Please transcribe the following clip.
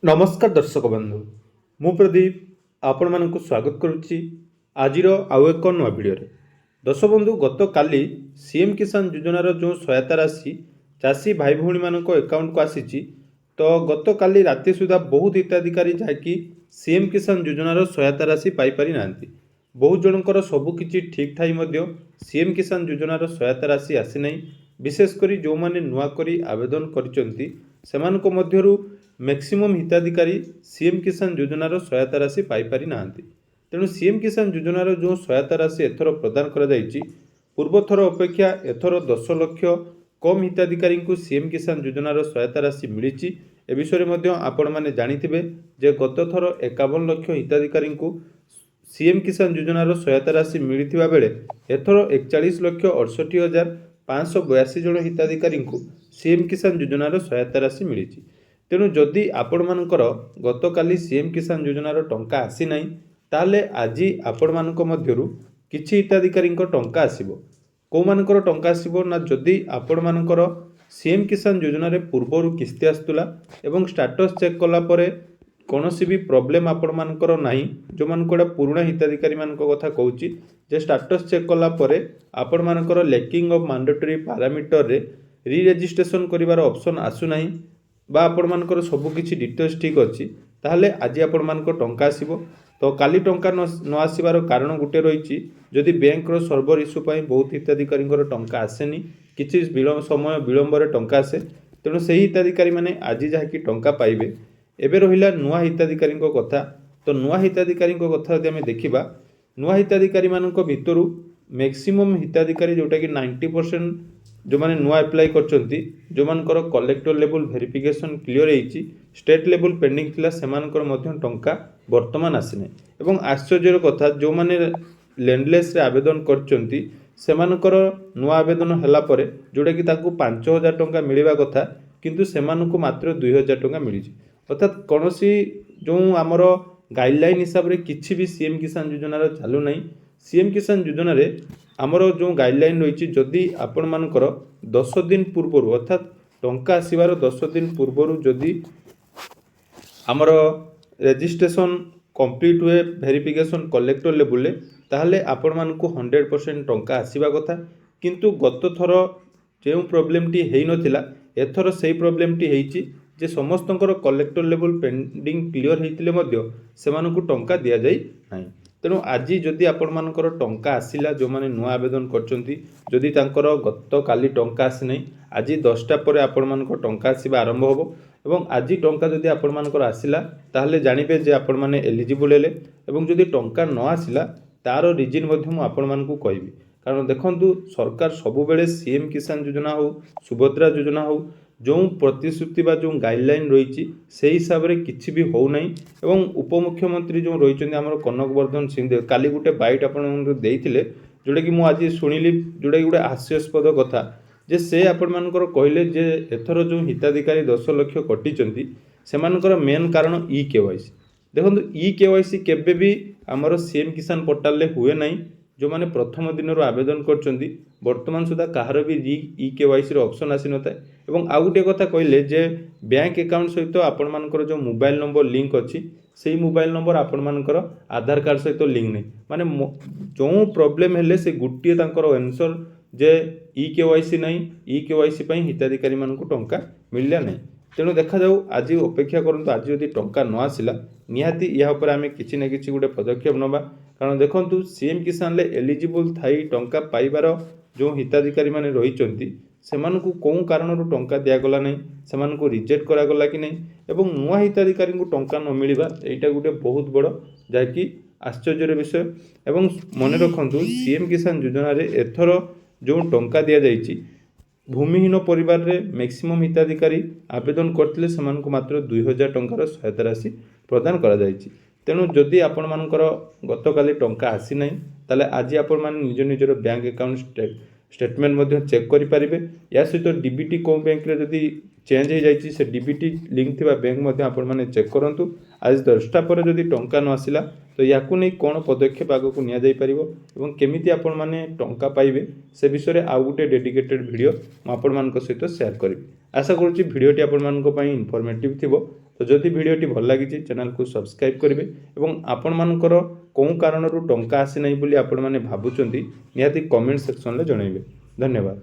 नमस्कार दर्शक बंधु मु प्रदीप आपण मानक स्वागत करुच्ची आजिर आउ एक नुआ भिडियो दर्शक बंधु गत काली सीएम किसान योजनार जो सहायता राशि चाषी भाई भौणी मानक अकाउंट को आसी तो गत काली राति सुधा बहुत हिताधिकारी जहाँकि सीएम किसान योजनार सहायता राशि पाइपारि नांती। बहुत जनकर सबुकिछि ठीक थाई मध्य सीएम किसान योजनार सहायता राशि आसी नहीं। विशेषकर जो माने नुआ करी आवेदन करिसेंती सेमानक मध्यरु मैक्सिमम हिताधिकारी सीएम किसान योजनार सहायता राशि पाइपारि नांती। तेणु सीएम किसान योजनार जो सहायता राशि एथर प्रदान करा जायछि पूर्व थर अपेक्षा एथर 10 लाख कम हिताधिकारी को सीएम किसान योजनार सहायता राशि मिली। ए विषय में आपण मैंने जानिथिबे जे गत थर 51 लाख हिताधिकारी को सीएम किसान योजनार सहायता राशि मिलता बेले एथर 41,68,582 जन हिताधिकारी को सीएम किसान योजनार सहायता राशि मिली। तेणु जदि आपण मानकर गत काली सीएम किसान योजनार टंका आसी नाही ताले आज आपण मानक मध्यरु किछि हिताधिकारी टंका आसीबो। को मानकर टंका आसीबो ना जदि आपण मानकर सीएम किसान योजना रे पूर्वरु किस्ती आस्तुला एवं स्टेटस चेक कला परे कोनोसी भी प्रॉब्लम आपण मानकर नाही। जो मानकोडा पुराना हिताधिकारी मानक कथा कहूची जे स्टेटस चेक कला परे आपण मानकर लैकिंग ऑफ मैंडेटरी पैरामीटर रे री रजिस्ट्रेशन करिवार ऑप्शन आसु नाही बा आपण मानकर सब किछि डिटेल्स ठीक अछि ताहले आज आपण मानकर टंका आसीबो। तो काली टंका न आसीबार कारण गुटे रहिछि जदि बैंक रो सर्वर इश्यू पई बहुत हिताधिकारी टंका आसेनी किछि समय विलंबर टंका आसे। तेणु से हिताधिकारी माने आज जहाँकि टंका पाइबे। एबे रहिला नुआ हिताधिकारी कथा। तो नुआ हिताधिकारी कथा यदि आमे देखिबा नुआ हिताधिकारी मानक भितरु मैक्सिमम हिताधिकारी जोटा कि 90% जो माने नुआ अप्लाई करचंती जो मानकर कलेक्टर लेवल वेरिफिकेशन क्लियर होईची स्टेट लेवल पेंडिंग थिला सेमानकर मध्य टंका वर्तमान आसिने। एवं आश्चर्यर कथा जो माने लैंडलेस रे आवेदन करचंती सेमानकर नुआ आवेदन हला परे जोटा कि ताकू 5,000 टंका मिलवा कथा किंतु सेमानकु मात्र 2,000 टंका मिलिची। अर्थात कोनोसी जो आमर गाइडलाइन हिसाब रे किछि भी सीएम किसान योजना चालू नहीं। सीएम किसान योजना रे आमर जो गाइडलाइन रही जदि आपण मानकर 10 दिन पूर्व अर्थात टंका आसबार 10 दिन पूर्व जदि आमर रजिस्ट्रेशन कंप्लीट हुए वेरिफिकेशन कलेक्टर लेवल ताहले आपण मानकु 100% टंका आसीबा कथा। किंतु गत थर जो प्रॉब्लम टी हेई नथिला एथर सेही प्रॉब्लम टी हेईची जे समस्तंकर कलेक्टर लेवल पेंडिंग क्लियर हेइतिले मध्य सेमानकु टंका दिया जाई नाही। तेणु आज जदि आपण मानकर टंका आसिला जो माने नुआ आवेदन करचंती जदि तांकर गत काली टंका आसी नाही आज 10टा परे आपण मानकर टंका आसीबा आरंभ होबो। एवं आज टंका जदि आपण मानकर आसिला ताहले जानिबे जे आपण माने एलिजिबल हेले। एवं जदि टंका न आसिला तार रीजन मध्ये मु आपण मानकु कहबी। कारण देखंतु सरकार सबु बेले सीएम किसान योजना हो सुभद्रा योजना हो जो प्रतिश्रुति बा जो गाइडलाइन रही से हिसाब से किसी भी हो नहीं। एवं उपमुख्यमंत्री जो रही आमर कनकवर्धन सिंहदेव काली गोटे बाइट आपते जोटा कि मुझे शुणिली जोटा कि गोटे हास्यास्पद कथा जे से आपण मानकर कहले जे एथर जो हिताधिकारी 10 लाख कटिचंती सेमानकर मेन कारण ई केवाईसी। देखो ई केवाईसी केबे भी आमर सीएम किसान पोर्टाल रे हुए नहीं। जो माने प्रथम दिन आवेदन करचंती वर्तमान सुधा कहार भी ई केवाईसी ऑप्शन आसी नथाय। एवं आउ गोटे कथा कहले जे बैंक अकाउंट सहित आपण मानकर जो मोबाइल नंबर लिंक अच्छी से मोबाइल नंबर आपण मानकर आधार कार्ड सहित लिंक नहीं। माने जो प्रॉब्लम हेले से गुटिए तांकर आंसर जे ई केवाईसी नहीं ई केवाईसी पई हिताधिकारी मानकु टंका मिलला नहीं। तेणु देखा जाऊ आज अपेक्षा करंतु आज यदि टंका न आसिला निहाती या ऊपर आमे किछि ना किछि गोटे पदक्षेप नबा। कारण देखंतु सीएम किसान ले एलिजिबल थाई टंका पाइबार जो हिताधिकारी माने रहिचंती सेमानकु कोन कारणरू टंका दिया गला नहीं सेमानकु रिजेक्ट करा गला कि नहीं। एवं नुआ हिताधिकारी को टंका न मिलवा एटा गोटे बहुत बड़ जाकि आश्चर्यर विषय। एवं मन रखंतु सीएम किसान योजना रे एथर जो टंका दिया जाइछि भूमिहीन परिवार रे मैक्सिमम हिताधिकारी आवेदन करथिले सेमानकु मात्र 2,000 टंकार सहायता राशि प्रदान करा जाइछि। तेणु जदि आपण मानकर गत काली टंका आसी नाही ताले आज आपण माने निज निजर बैंक अकाउंट स्टेटमेंट मध्य चेक करि परिबे। या सहित डीबीटी को बैंक रे जदि चेंज हो जाइछि से डीबीटी लिंक थिबा बैंक मध्य आपण माने चेक करंतु। आज 10टा पर जदि टंका न आसिला तो याकु नै कोन पदक्षेप आगकु निया जाई परिबो एवं केमिति आपण माने टंका पाइबे से विषय रे आउ गुटे डेडिकेटेड वीडियो म आपण मानक सहित शेयर करिबि। आशा करूछि वीडियोटी आपण मानक पई इन्फॉर्मेटिव थिबो। तो जदि भिडियोटी भल लगी चैनल को सब्सक्राइब करेंगे और आपण मानकर कौन कारणरू टंका आसी ना बोली आपण मैंने भावुंट निहाती कमेंट सेक्शन में जनइबे। धन्यवाद।